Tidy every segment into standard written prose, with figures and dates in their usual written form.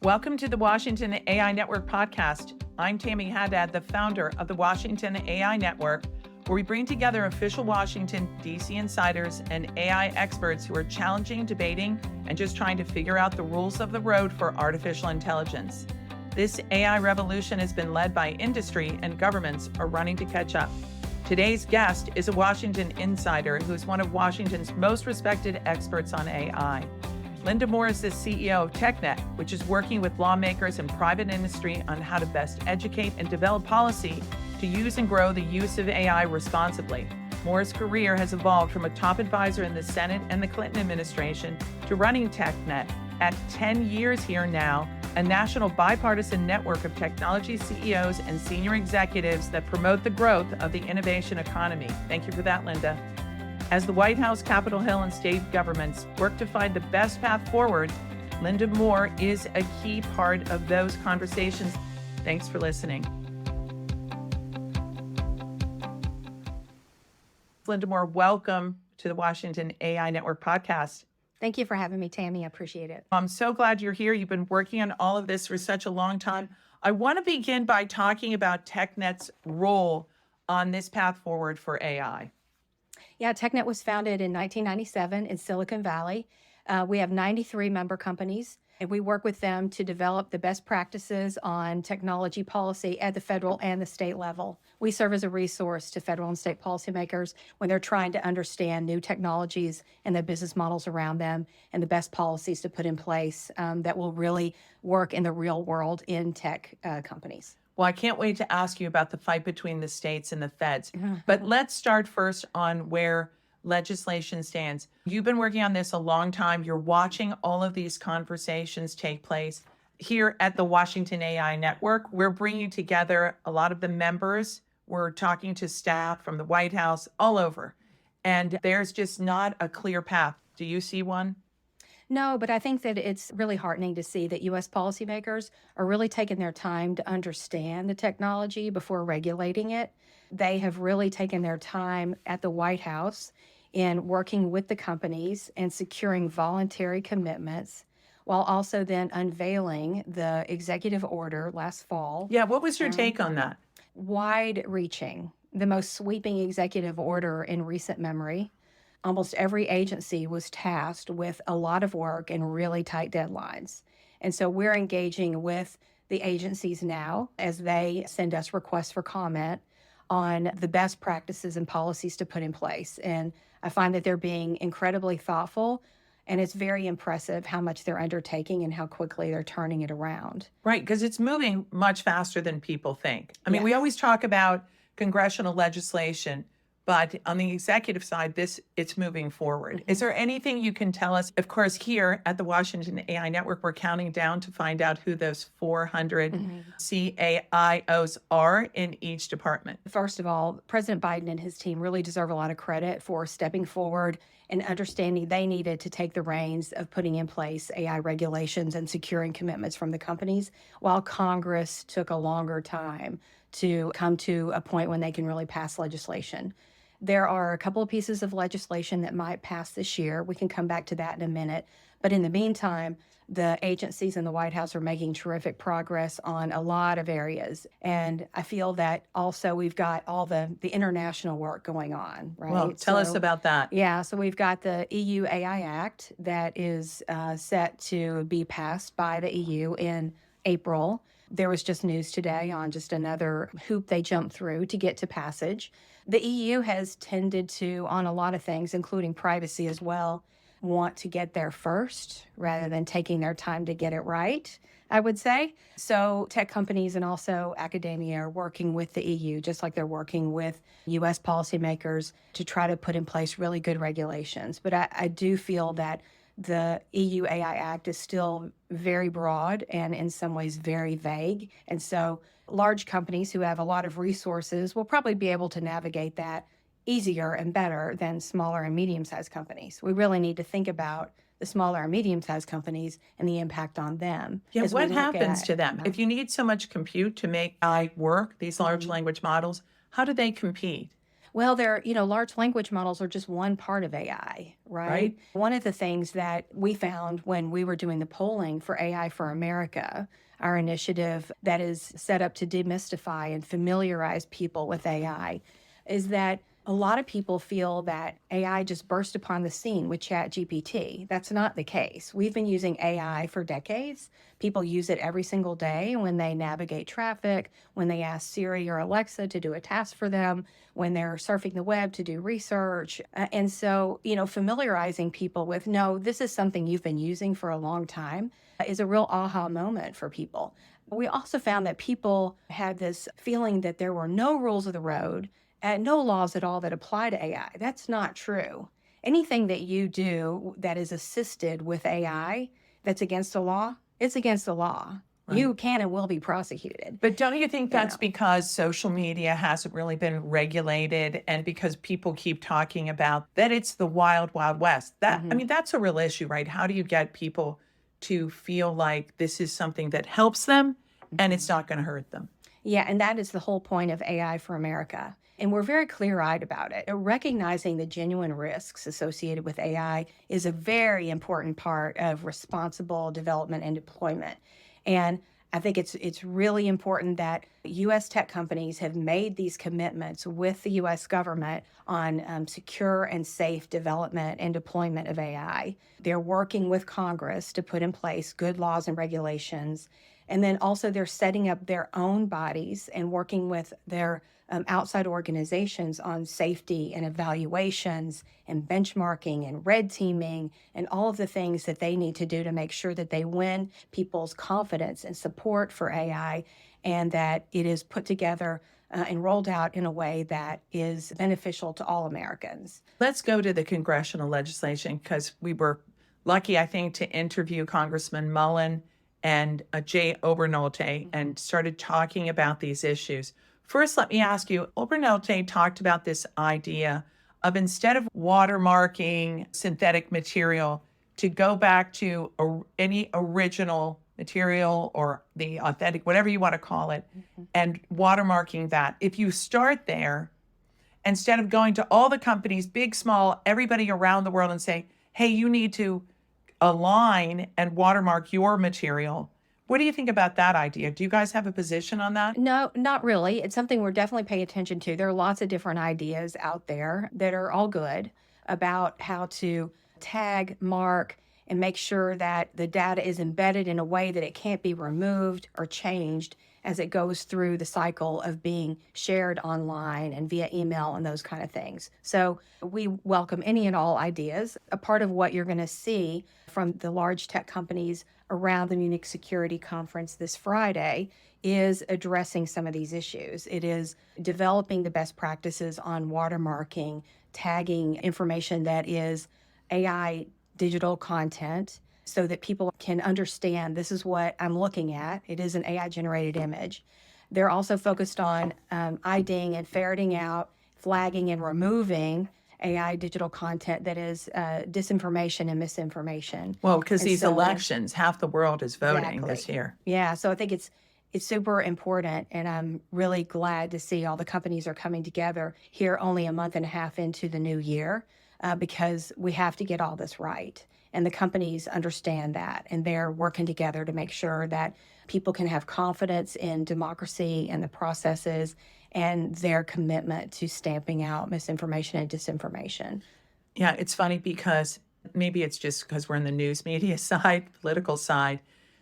Welcome to the Washington AI Network podcast. I'm Tammy Haddad, the founder of the Washington AI Network, where we bring together official Washington, D.C. insiders and AI experts who are challenging, debating, and just trying to figure out the rules of the road for artificial intelligence. This AI revolution has been led by industry, and governments are running to catch up. Today's guest is a Washington insider who is one of Washington's most respected experts on AI. Linda Moore is the CEO of TechNet, which is working with lawmakers and private industry on how to best educate and develop policy to use and grow the use of AI responsibly. Moore's career has evolved from a top advisor in the Senate and the Clinton administration to running TechNet. At 10 years here now, a national bipartisan network of technology CEOs and senior executives that promote the growth of the innovation economy. Thank you for that, Linda. As the White House, Capitol Hill, and state governments work to find the best path forward, Linda Moore is a key part of those conversations. Thanks for listening. Linda Moore, welcome to the Washington AI Network podcast. Thank you for having me, Tammy. I appreciate it. I'm so glad you're here. You've been working on all of this for such a long time. I want to begin by talking about TechNet's role on this path forward for AI. Yeah, TechNet was founded in 1997 in Silicon Valley. We have 93 member companies, and we work with them to develop the best practices on technology policy at the federal and the state level. We serve as a resource to federal and state policymakers when they're trying to understand new technologies and the business models around them and the best policies to put in place that will really work in the real world in tech companies. Well, I can't wait to ask you about the fight between the states and the feds. But let's start first on where legislation stands. You've been working on this a long time. You're watching all of these conversations take place. Here at the Washington AI Network, we're bringing together a lot of the members. We're talking to staff from the White House, all over. And there's just not a clear path. Do you see one? No, but I think that it's really heartening to see that U.S. policymakers are really taking their time to understand the technology before regulating it. They have really taken their time at the White House in working with the companies and securing voluntary commitments, while also then unveiling the executive order last fall. Yeah, what was your take on that? Wide-reaching, the most sweeping executive order in recent memory. Almost every agency was tasked with a lot of work and really tight deadlines. And so we're engaging with the agencies now as they send us requests for comment on the best practices and policies to put in place. And I find that they're being incredibly thoughtful, and it's very impressive how much they're undertaking and how quickly they're turning it around. Right, because it's moving much faster than people think. I mean, we always talk about congressional legislation, but on the executive side, it's moving forward. Is there anything you can tell us? Of course, here at the Washington AI Network, we're counting down to find out who those 400 CAIOs are in each department. First of all, President Biden and his team really deserve a lot of credit for stepping forward and understanding they needed to take the reins of putting in place AI regulations and securing commitments from the companies, while Congress took a longer time to come to a point when they can really pass legislation. There are a couple of pieces of legislation that might pass this year. We can come back to that in a minute. But in the meantime, the agencies in the White House are making terrific progress on a lot of areas. And I feel that also we've got all the international work going on, right? Well, tell us about that. Yeah, so we've got the EU AI Act that is set to be passed by the EU in April. There was just news today on just another hoop they jumped through to get to passage. The EU has tended to, on a lot of things, including privacy as well, want to get there first rather than taking their time to get it right, I would say. So tech companies and also academia are working with the EU, just like they're working with U.S. policymakers to try to put in place really good regulations. But I do feel that the EU AI Act is still very broad and in some ways very vague. And so large companies who have a lot of resources will probably be able to navigate that easier and better than smaller and medium-sized companies. We really need to think about the smaller and medium-sized companies and the impact on them. Yeah, what happens to them? If you need so much compute to make AI work, these large language models, how do they compete? Well, large language models are just one part of AI, right? right? One of the things that we found when we were doing the polling for AI for America, our initiative that is set up to demystify and familiarize people with AI, is that a lot of people feel that AI just burst upon the scene with ChatGPT. That's not the case. We've been using AI for decades. People use it every single day when they navigate traffic, when they ask Siri or Alexa to do a task for them, when they're surfing the web to do research. And so, familiarizing people with, no, this is something you've been using for a long time is a real aha moment for people. We also found that people had this feeling that there were no rules of the road and no laws at all that apply to AI. That's not true. Anything that you do that is assisted with AI that's against the law, it's against the law. Right. You can and will be prosecuted. But don't you think that's know. because social media hasn't really been regulated and because people keep talking about that it's the wild, wild west? I mean, that's a real issue, right? How do you get people to feel like this is something that helps them and it's not going to hurt them? Yeah, and that is the whole point of AI for America. And we're very clear-eyed about it. Recognizing the genuine risks associated with AI is a very important part of responsible development and deployment. And I think it's really important that U.S. tech companies have made these commitments with the U.S. government on secure and safe development and deployment of AI. They're working with Congress to put in place good laws and regulations. And then also they're setting up their own bodies and working with their outside organizations on safety and evaluations and benchmarking and red teaming and all of the things that they need to do to make sure that they win people's confidence and support for AI and that it is put together and rolled out in a way that is beneficial to all Americans. Let's go to the congressional legislation because we were lucky, I think, to interview Congressman Mullen and Jay Obernolte and started talking about these issues. First, let me ask you, Obernolte talked about this idea of instead of watermarking synthetic material to go back to any original material or the authentic, whatever you want to call it, and watermarking that. If you start there, instead of going to all the companies, big, small, everybody around the world and say, hey, you need to align and watermark your material. What do you think about that idea? Do you guys have a position on that? No, not really. It's something we're definitely paying attention to. There are lots of different ideas out there that are all good about how to tag, mark, and make sure that the data is embedded in a way that it can't be removed or changed as it goes through the cycle of being shared online and via email and those kind of things. So we welcome any and all ideas. A part of what you're going to see from the large tech companies around the Munich Security Conference this Friday is addressing some of these issues. It is developing the best practices on watermarking, tagging information that is AI digital content so that people can understand this is what I'm looking at. It is an AI generated image. They're also focused on IDing and ferreting out, flagging and removing AI digital content that is disinformation and misinformation. Well, because And these so- elections, half the world is voting Exactly. this year. Yeah, so I think it's super important, and I'm really glad to see all the companies are coming together here only a month and a half into the new year because we have to get all this right. And the companies understand that, and they're working together to make sure that people can have confidence in democracy and the processes and their commitment to stamping out misinformation and disinformation. Yeah, it's funny because maybe it's just because we're in the news media side, political side,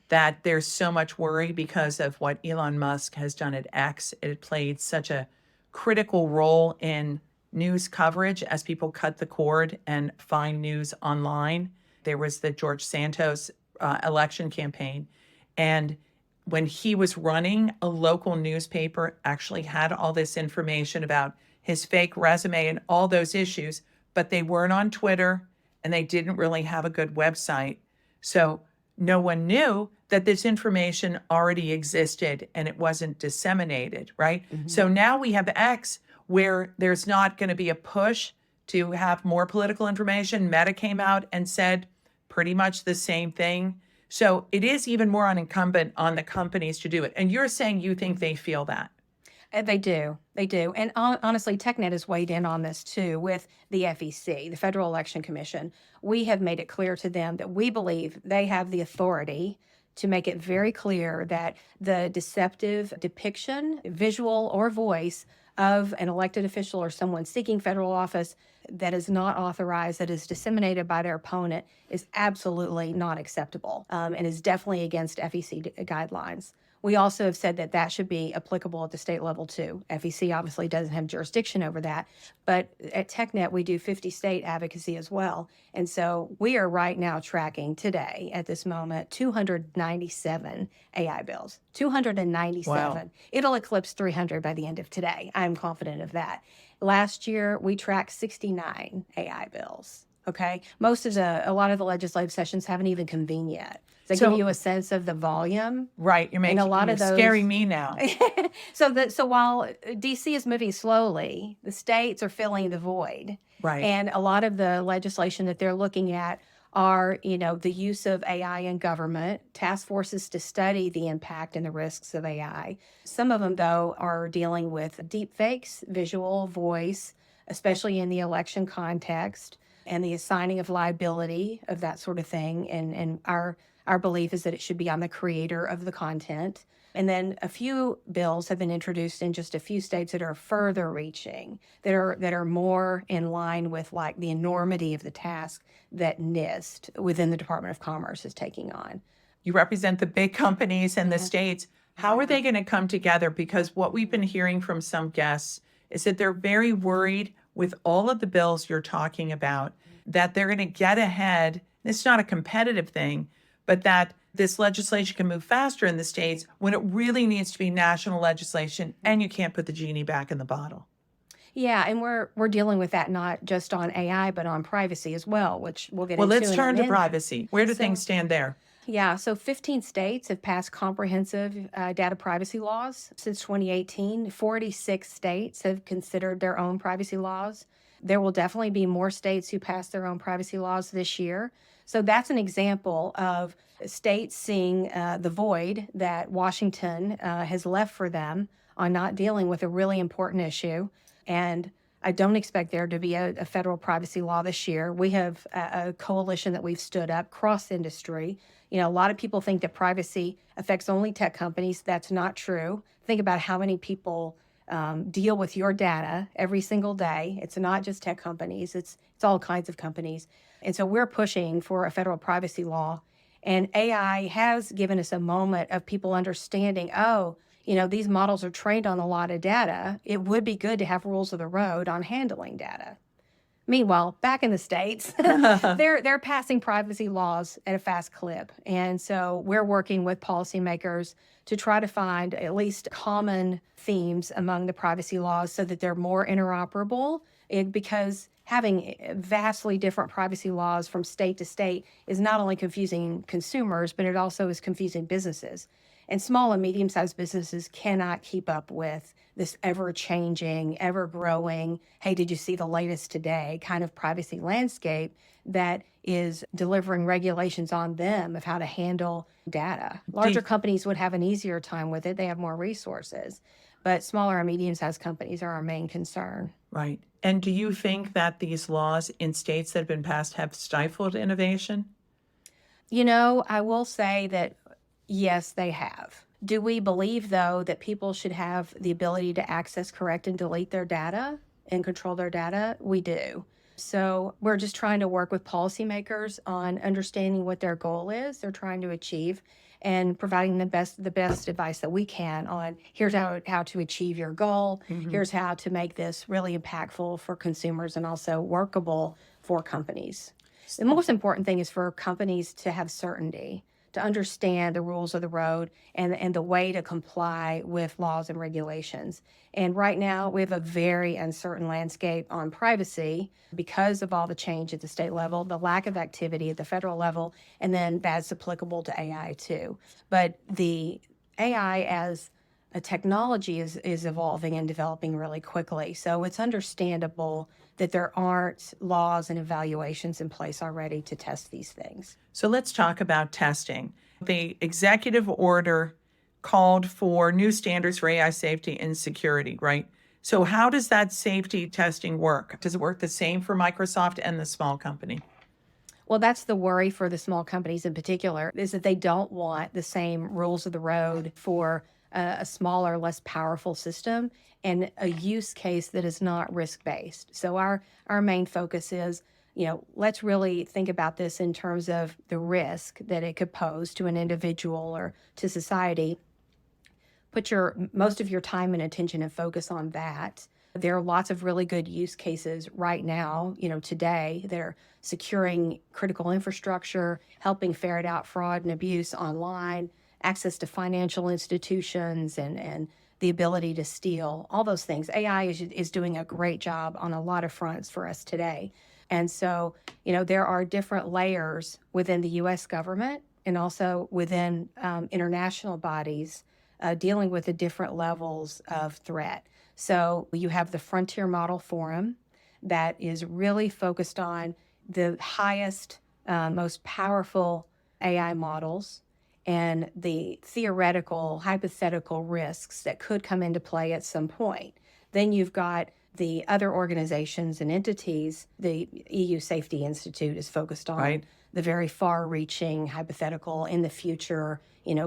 that there's so much worry because of what Elon Musk has done at X. It played such a critical role in news coverage as people cut the cord and find news online. There was the George Santos election campaign. And when he was running, a local newspaper actually had all this information about his fake resume and all those issues, but they weren't on Twitter and they didn't really have a good website. So no one knew that this information already existed and it wasn't disseminated, right? So now we have X where there's not going to be a push to have more political information. Meta came out and said pretty much the same thing. So it is even more incumbent on the companies to do it. And you're saying you think they feel that. They do. They do. And honestly, TechNet has weighed in on this too with the FEC, the Federal Election Commission. We have made it clear to them that we believe they have the authority to make it very clear that the deceptive depiction, visual or voice, of an elected official or someone seeking federal office that is not authorized, that is disseminated by their opponent, is absolutely not acceptable, and is definitely against FEC guidelines. We also have said that that should be applicable at the state level too. FEC obviously doesn't have jurisdiction over that, but at TechNet we do 50 state advocacy as well. And so we are right now tracking today at this moment 297 AI bills. 297. Wow. It'll eclipse 300 by the end of today. I'm confident of that. Last year we tracked 69 AI bills. Okay, a lot of the legislative sessions haven't even convened yet. Does that give you a sense of the volume? Right. You're scaring me now. So while DC is moving slowly, the states are filling the void. Right. And a lot of the legislation that they're looking at are, the use of AI in government, task forces to study the impact and the risks of AI. Some of them, though, are dealing with deep fakes, visual, voice, especially in the election context, and the assigning of liability of that sort of thing. And our belief is that it should be on the creator of the content. And then a few bills have been introduced in just a few states that are further reaching, that are more in line with like the enormity of the task that NIST within the Department of Commerce is taking on. You represent the big companies and the states. How are they going to come together? Because what we've been hearing from some guests is that they're very worried with all of the bills you're talking about, that they're going to get ahead. It's not a competitive thing, but that this legislation can move faster in the states when it really needs to be national legislation, and you can't put the genie back in the bottle. Yeah, and we're dealing with that not just on AI, but on privacy as well, which we'll get into. Well, let's turn to privacy. Where do things stand there? Yeah, so 15 states have passed comprehensive data privacy laws since 2018. 46 states have considered their own privacy laws. There will definitely be more states who pass their own privacy laws this year. So that's an example of states seeing the void that Washington has left for them on not dealing with a really important issue. And I don't expect there to be a federal privacy law this year. We have a coalition that we've stood up cross-industry. A lot of people think that privacy affects only tech companies. That's not true. Think about how many people deal with your data every single day. It's not just tech companies. It's all kinds of companies. And so we're pushing for a federal privacy law. And AI has given us a moment of people understanding, these models are trained on a lot of data. It would be good to have rules of the road on handling data. Meanwhile, back in the States, they're passing privacy laws at a fast clip. And so we're working with policymakers to try to find at least common themes among the privacy laws so that they're more interoperable, because having vastly different privacy laws from state to state is not only confusing consumers, but it also is confusing businesses. And small and medium-sized businesses cannot keep up with this ever-changing, ever-growing, hey, did you see the latest today kind of privacy landscape that is delivering regulations on them of how to handle data. Larger companies would have an easier time with it. They have more resources. But smaller and medium-sized companies are our main concern. Right. And do you think that these laws in states that have been passed have stifled innovation? I will say that yes, they have. Do we believe, though, that people should have the ability to access, correct, and delete their data and control their data? We do. So we're just trying to work with policymakers on understanding what their goal is, they're trying to achieve, and providing the best advice that we can on here's how to achieve your goal, here's how to make this really impactful for consumers and also workable for companies. The most important thing is for companies to have certainty, to understand the rules of the road and the way to comply with laws and regulations. And right now, we have a very uncertain landscape on privacy because of all the change at the state level, the lack of activity at the federal level, and then that's applicable to AI too. But the AI as a technology is evolving and developing really quickly. So it's understandable that there aren't laws and evaluations in place already to test these things. So let's talk about testing. The executive order called for new standards for AI safety and security, right? So how does that safety testing work? Does it work the same for Microsoft and the small company? Well, that's the worry for the small companies in particular, is that they don't want the same rules of the road for a smaller, less powerful system and a use case that is not risk-based. So our main focus is, let's really think about this in terms of the risk that it could pose to an individual or to society. Put most of your time and attention and focus on that. There are lots of really good use cases right now, today, that are securing critical infrastructure, helping ferret out fraud and abuse online, access to financial institutions, and the ability to steal, all those things. AI is doing a great job on a lot of fronts for us today. And so, there are different layers within the U.S. government and also within international bodies dealing with the different levels of threat. So you have the Frontier Model Forum that is really focused on the highest, most powerful AI models and the theoretical, hypothetical risks that could come into play at some point. Then you've got the other organizations and entities. The EU Safety Institute is focused on the very far-reaching, hypothetical, in the future,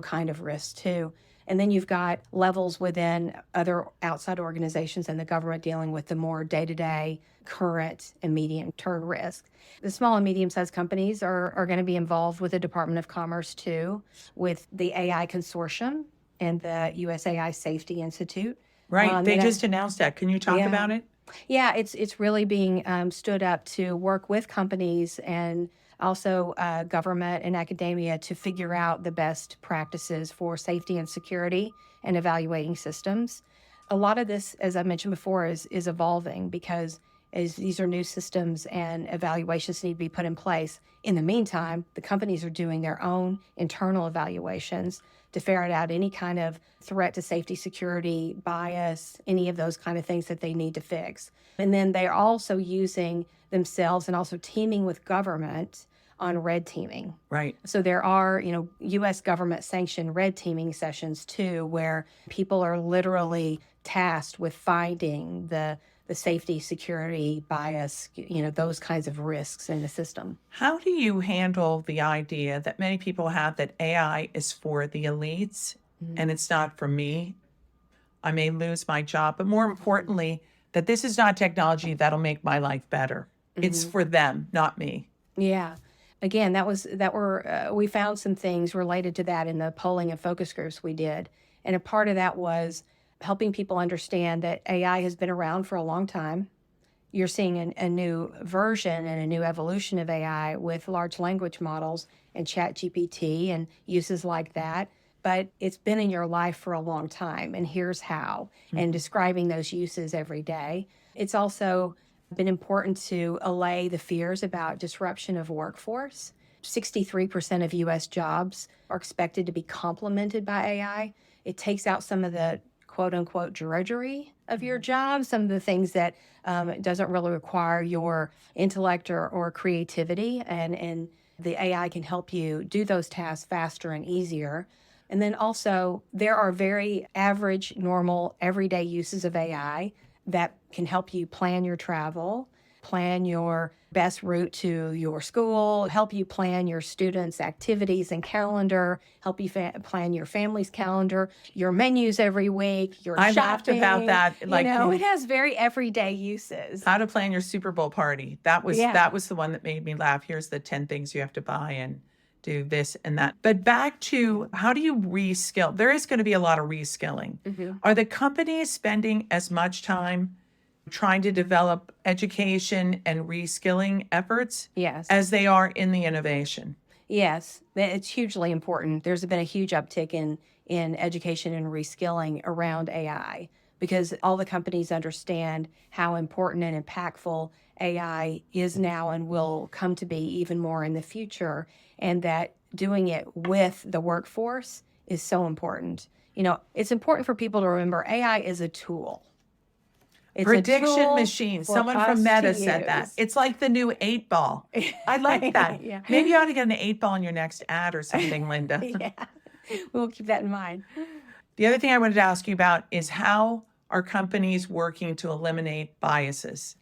kind of risks too. And then you've got levels within other outside organizations and the government dealing with the more day-to-day, current, immediate term risk. The small and medium-sized companies are going to be involved with the Department of Commerce too, with the AI Consortium and the US AI Safety Institute. Right. They just announced that. Can you talk about it? Yeah, it's really being stood up to work with companies and also government and academia to figure out the best practices for safety and security and evaluating systems. A lot of this, as I mentioned before, is evolving because as these are new systems and evaluations need to be put in place. In the meantime, the companies are doing their own internal evaluations to ferret out any kind of threat to safety, security, bias, any of those kind of things that they need to fix. And then they're also using themselves and also teaming with government on red teaming. Right. So there are, U.S. government sanctioned red teaming sessions too, where people are literally tasked with finding the safety, security, bias, those kinds of risks in the system. How do you handle the idea that many people have that AI is for the elites and it's not for me? I may lose my job, but more importantly, that this is not technology that'll make my life better. It's for them, not me. Yeah. Again, we found some things related to that in the polling and focus groups we did. And a part of that was helping people understand that AI has been around for a long time. You're seeing a new version and a new evolution of AI with large language models and ChatGPT and uses like that. But it's been in your life for a long time, and here's how, and describing those uses every day. It's also been important to allay the fears about disruption of workforce. 63% of U.S. jobs are expected to be complemented by AI. It takes out some of the quote-unquote drudgery of your job, some of the things that doesn't really require your intellect or creativity, and the AI can help you do those tasks faster and easier. And then also, there are very average, normal, everyday uses of AI that can help you plan your travel, plan your best route to your school, help you plan your students' activities and calendar, help you plan your family's calendar, your menus every week, your I shopping. laughed about that. It has very everyday uses. How to plan your Super Bowl party. That was the one that made me laugh. Here's the 10 things you have to buy and do this and that. But back to how do you reskill? There is going to be a lot of reskilling. Are the companies spending as much time trying to develop education and reskilling efforts as they are in the innovation? Yes, it's hugely important. There's been a huge uptick in education and reskilling around AI because all the companies understand how important and impactful AI is now and will come to be even more in the future, and that doing it with the workforce is so important. It's important for people to remember AI is a tool. It's prediction machine. Someone from Meta said that. It's like the new 8-ball. I like that. Yeah. Maybe you ought to get an 8-ball in your next ad or something, Linda. Yeah, we'll keep that in mind. The other thing I wanted to ask you about is how are companies working to eliminate biases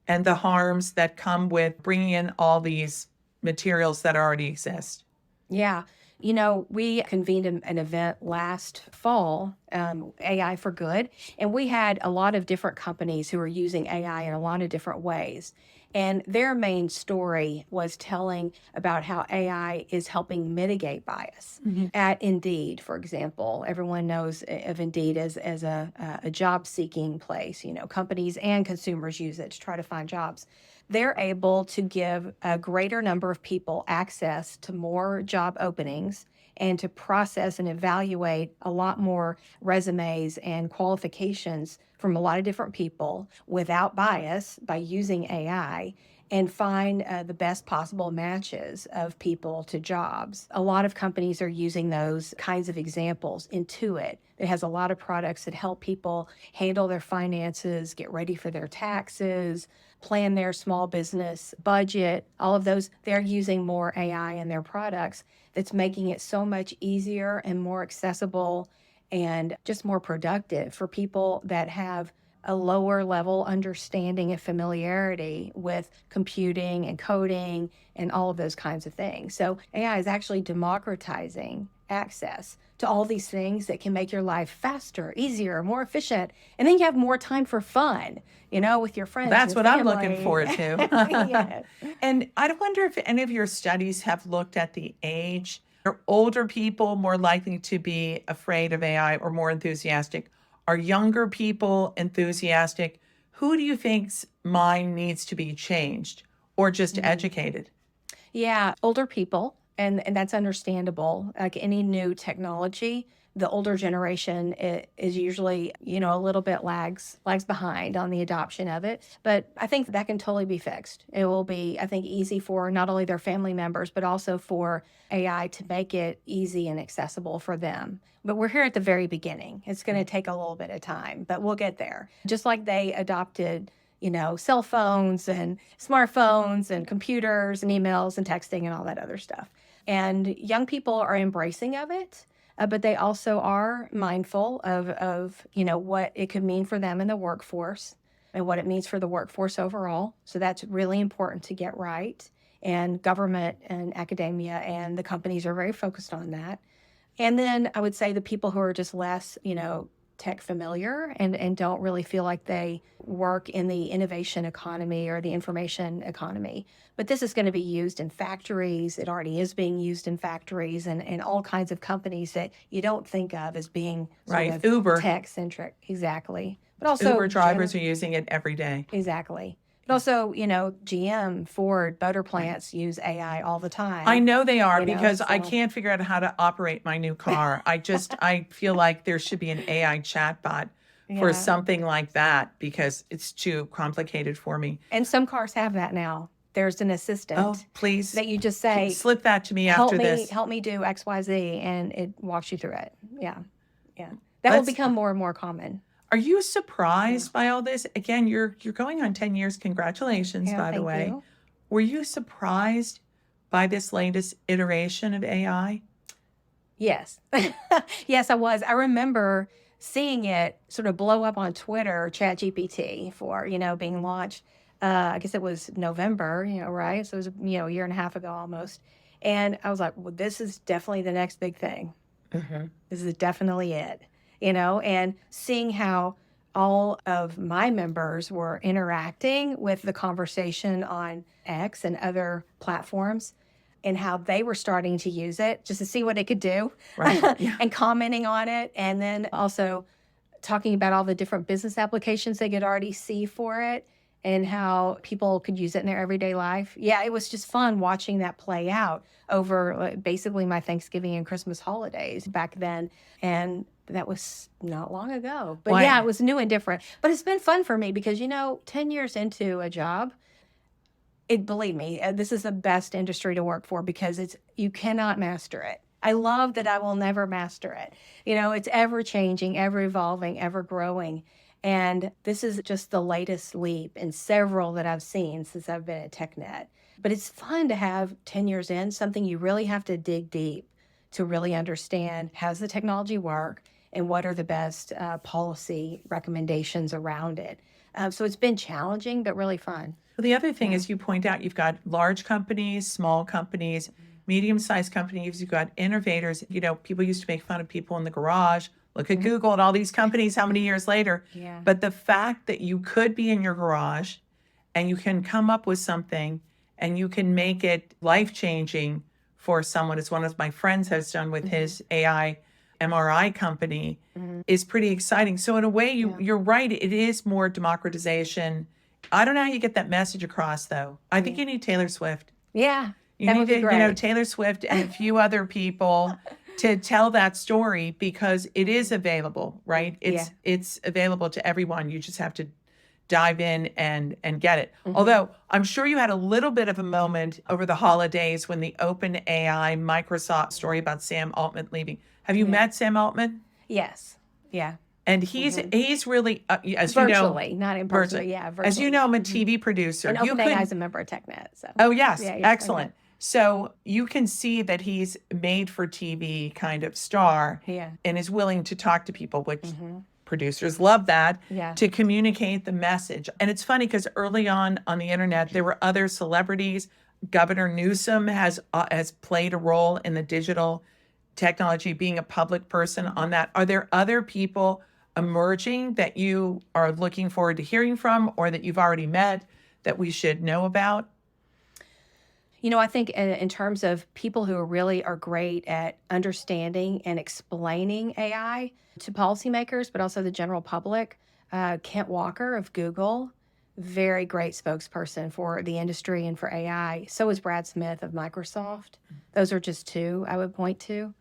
and the harms that come with bringing in all these materials that already exist? Yeah. We convened an event last fall, AI for Good, and we had a lot of different companies who are using AI in a lot of different ways. And their main story was telling about how AI is helping mitigate bias. At Indeed, for example, everyone knows of Indeed as a job seeking place. Companies and consumers use it to try to find jobs. They're able to give a greater number of people access to more job openings and to process and evaluate a lot more resumes and qualifications from a lot of different people without bias by using AI and find the best possible matches of people to jobs. A lot of companies are using those kinds of examples. Intuit, it has a lot of products that help people handle their finances, get ready for their taxes, plan their small business budget, all of those. They're using more AI in their products that's making it so much easier and more accessible and just more productive for people that have a lower level understanding and familiarity with computing and coding and all of those kinds of things. So AI is actually democratizing access to all these things that can make your life faster, easier, more efficient. And then you have more time for fun, with your friends. That's your what I'm family. looking forward to. Yes. And I wonder if any of your studies have looked at the age. Are older people more likely to be afraid of AI or more enthusiastic? Are younger people enthusiastic? Who do you think's mind needs to be changed or just educated? Yeah, older people, and that's understandable. Like any new technology, the older generation is usually, a little bit lags behind on the adoption of it. But I think that can totally be fixed. It will be, I think, easy for not only their family members, but also for AI to make it easy and accessible for them. But we're here at the very beginning. It's going to take a little bit of time, but we'll get there. Just like they adopted cell phones and smartphones and computers and emails and texting and all that other stuff. And young people are embracing of it, but they also are mindful of what it could mean for them in the workforce and what it means for the workforce overall. So that's really important to get right. And government and academia and the companies are very focused on that. And then I would say the people who are just less, tech familiar and don't really feel like they work in the innovation economy or the information economy. But this is going to be used in factories. It already is being used in factories and all kinds of companies that you don't think of as being Right. sort of Uber. tech-centric. Exactly. But also Uber drivers are using it every day. Exactly. But also, GM, Ford, motor plants use AI all the time. I know they are because I so- can't figure out how to operate my new car. I feel like there should be an AI chatbot for Yeah. something like that because it's too complicated for me. And some cars have that now. There's an assistant. Oh, please That you just say, slip that to me help after me, this. help me do X, Y, Z, and it walks you through it. Yeah. That will become more and more common. Are you surprised by all this? Again, you're going on 10 years. Congratulations, Yeah, by the thank way. you. Were you surprised by this latest iteration of AI? Yes. Yes, I was. I remember seeing it sort of blow up on Twitter, ChatGPT, for, being launched. I guess it was November, right? So it was, a year and a half ago almost. And I was like, well, this is definitely the next big thing. This is definitely it, and seeing how all of my members were interacting with the conversation on X and other platforms and how they were starting to use it just to see what it could do Right. Yeah. and commenting on it. And then also talking about all the different business applications they could already see for it and how people could use it in their everyday life. Yeah, it was just fun watching that play out over basically my Thanksgiving and Christmas holidays back then. And that was not long ago. But Well, yeah, it was new and different. But it's been fun for me because, 10 years into a job, believe me, this is the best industry to work for because you cannot master it. I love that I will never master it. It's ever changing, ever evolving, ever growing. And this is just the latest leap in several that I've seen since I've been at TechNet. But it's fun to have 10 years in, something you really have to dig deep to really understand how does the technology work and what are the best policy recommendations around it. So it's been challenging, but really fun. Well, the other thing is you point out you've got large companies, small companies, medium-sized companies, you've got innovators. People used to make fun of people in the garage. Look at Google and all these companies how many years later. Yeah. But the fact that you could be in your garage and you can come up with something and you can make it life-changing for someone, as one of my friends has done with his AI MRI company, is pretty exciting. So in a way, you're right. It is more democratization. I don't know how you get that message across, though. I think you need Taylor Swift. Yeah, You that need would be to, great. Taylor Swift and a few other people to tell that story, because it is available, right? It's available to everyone. You just have to dive in and get it. Although I'm sure you had a little bit of a moment over the holidays when the OpenAI Microsoft story about Sam Altman leaving. Have you met Sam Altman? Yes. Yeah. And he's really, as Virtually, not in person. virtually. Yeah, virtually. As you know, I'm a TV producer. And You OpenAI is a member of TechNet. So. Oh, yes. Yeah, Excellent. So you can see that he's made for TV kind of star and is willing to talk to people, which producers love that, to communicate the message. And it's funny because early on the internet, there were other celebrities. Governor Newsom has played a role in the digital technology, being a public person on that. Are there other people emerging that you are looking forward to hearing from, or that you've already met that we should know about? I think in terms of people who really are great at understanding and explaining AI to policymakers, but also the general public, Kent Walker of Google, very great spokesperson for the industry and for AI. So is Brad Smith of Microsoft. Those are just two I would point to.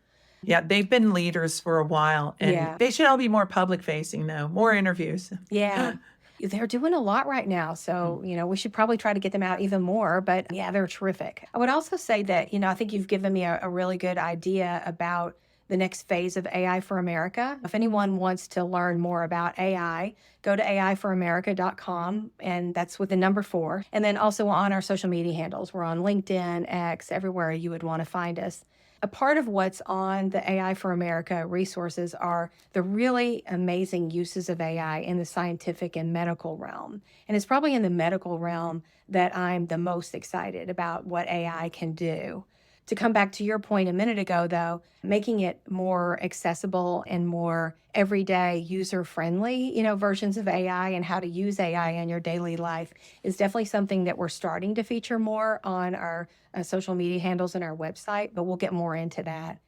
Yeah, they've been leaders for a while, and they should all be more public facing, though, more interviews. Yeah. They're doing a lot right now. So, we should probably try to get them out even more. But yeah, they're terrific. I would also say that, I think you've given me a really good idea about the next phase of AI for America. If anyone wants to learn more about AI, go to aiforamerica.com, and that's with the number 4. And then also on our social media handles. We're on LinkedIn, X, everywhere you would want to find us. A part of what's on the AI for America resources are the really amazing uses of AI in the scientific and medical realm. And it's probably in the medical realm that I'm the most excited about what AI can do. To come back to your point a minute ago, though, making it more accessible and more everyday user-friendly, versions of AI and how to use AI in your daily life is definitely something that we're starting to feature more on our social media handles and our website, but we'll get more into that.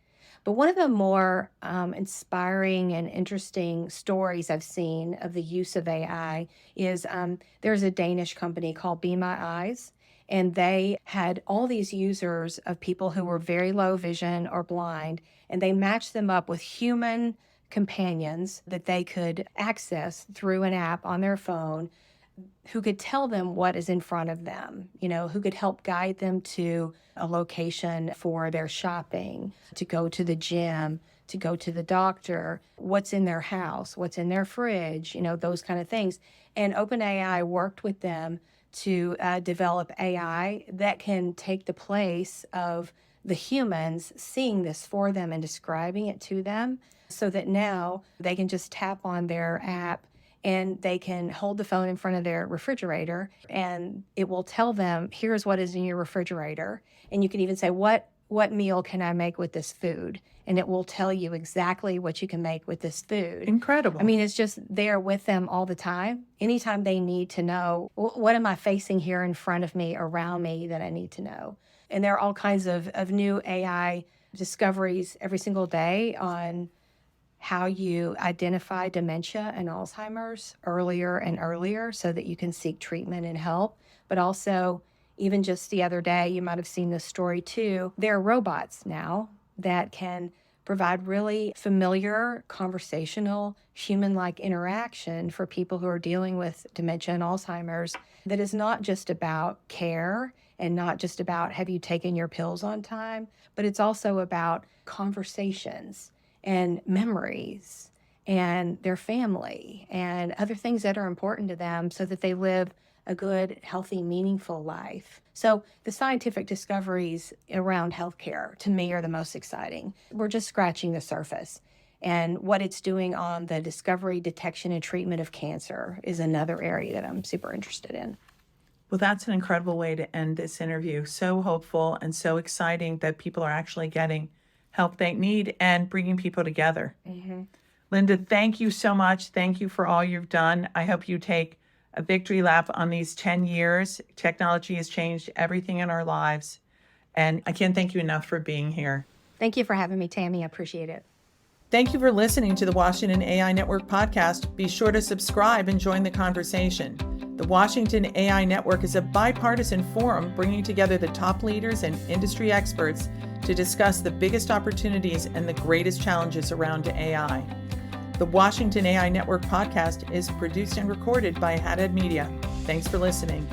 But one of the more inspiring and interesting stories I've seen of the use of AI is there's a Danish company called Be My Eyes. And they had all these users of people who were very low vision or blind, and they matched them up with human companions that they could access through an app on their phone who could tell them what is in front of them, who could help guide them to a location for their shopping, to go to the gym, to go to the doctor, what's in their house, what's in their fridge, those kind of things. And OpenAI worked with them to develop AI that can take the place of the humans seeing this for them and describing it to them, so that now they can just tap on their app and they can hold the phone in front of their refrigerator and it will tell them, here's what is in your refrigerator. And you can even say, what meal can I make with this food? And it will tell you exactly what you can make with this food. Incredible. I mean, it's just there with them all the time. Anytime they need to know, what am I facing here in front of me, around me, that I need to know? And there are all kinds of new AI discoveries every single day on how you identify dementia and Alzheimer's earlier and earlier so that you can seek treatment and help. But also, even just the other day, you might have seen this story too, there are robots now that can provide really familiar, conversational, human-like interaction for people who are dealing with dementia and Alzheimer's that is not just about care and not just about have you taken your pills on time, but it's also about conversations and memories and their family and other things that are important to them so that they live a good, healthy, meaningful life. So the scientific discoveries around healthcare, to me, are the most exciting. We're just scratching the surface. And what it's doing on the discovery, detection, and treatment of cancer is another area that I'm super interested in. Well, that's an incredible way to end this interview. So hopeful and so exciting that people are actually getting help they need and bringing people together. Mm-hmm. Linda, thank you so much. Thank you for all you've done. I hope you take a victory lap on these 10 years. Technology has changed everything in our lives. And I can't thank you enough for being here. Thank you for having me, Tammy. I appreciate it. Thank you for listening to the Washington AI Network podcast. Be sure to subscribe and join the conversation. The Washington AI Network is a bipartisan forum bringing together the top leaders and industry experts to discuss the biggest opportunities and the greatest challenges around AI. The Washington AI Network podcast is produced and recorded by Haddad Media. Thanks for listening.